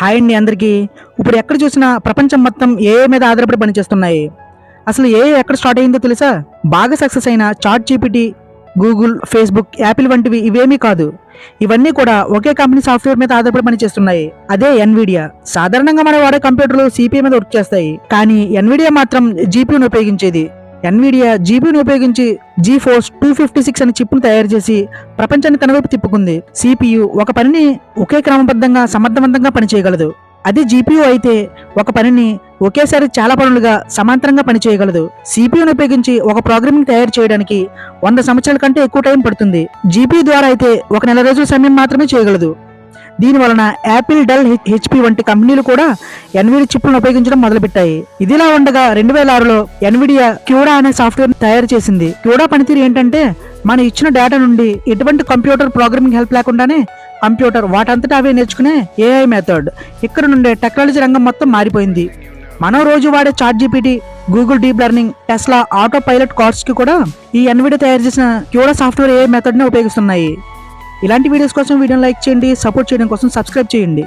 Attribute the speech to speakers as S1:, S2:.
S1: Hi అండి అందరికీ. ఇప్పుడు ఎక్కడ చూసినా ప్రపంచం మొత్తం ఏఐ మీద ఆధారపడి పనిచేస్తున్నాయి. అసలు ఏఐ ఎక్కడ స్టార్ట్ అయిందో తెలుసా? బాగా సక్సెస్ అయిన ChatGPT, Google, Facebook, Apple వంటివి ఇవేమీ కాదు. ఇవన్నీ కూడా ఒకే కంపెనీ సాఫ్ట్వేర్ మీద ఆధారపడి పనిచేస్తున్నాయి. అదే ఎన్విడియా. సాధారణంగా మనం వాడే కంప్యూటర్లు సిపియు మీద వర్క్ చేస్తాయి, కానీ ఎన్విడియా మాత్రం జీపీయూని ఉపయోగించేది. ఎన్విడియా జీపీయూని ఉపయోగించి జీఫోర్స్ 256 అనే చిప్ను తయారు చేసి ప్రపంచాన్ని తన వైపు తిప్పుకుంది. సిపియు ఒక పనిని ఒకే క్రమబద్ధంగా సమర్థవంతంగా పనిచేయగలదు. అది జీపీయూ అయితే ఒక పనిని ఒకేసారి చాలా పనులుగా సమాంతరంగా పనిచేయగలదు. సిపియూని ఉపయోగించి ఒక ప్రోగ్రామింగ్ తయారు చేయడానికి 100 సంవత్సరాల కంటే ఎక్కువ టైం పడుతుంది. జీపీయూ ద్వారా అయితే 1 నెల రోజుల సమయం మాత్రమే చేయగలదు. దీని వలన యాపిల్, డెల్, హెచ్పి వంటి కంపెనీలు కూడా ఎన్విడియా చిప్లను ఉపయోగించడం మొదలుపెట్టాయి. ఇదిలా ఉండగా 2006లో ఎన్విడియా క్యూడా అనే సాఫ్ట్వేర్ తయారు చేసింది. క్యూడా పనితీరు ఏంటంటే, మనం ఇచ్చిన డేటా నుండి ఎటువంటి కంప్యూటర్ ప్రోగ్రామింగ్ హెల్ప్ లేకుండానే కంప్యూటర్ వాటంతటా అవే నేర్చుకునే ఏఐ మెథడ్. ఇక్కడ నుండే టెక్నాలజీ రంగం మొత్తం మారిపోయింది. మనం రోజు వాడే ChatGPT, Google deep learning, Tesla autopilot cars కి కూడా ఈ ఎన్విడియా తయారు చేసిన క్యూడా సాఫ్ట్వేర్ ఏఐ మెథడ్ ని ఉపయోగిస్తున్నాయి. ఇలాంటి వీడియోస్ కోసం వీడియోని లైక్ చేయండి, సపోర్ట్ చేయడం కోసం సబ్స్క్రైబ్ చేయండి.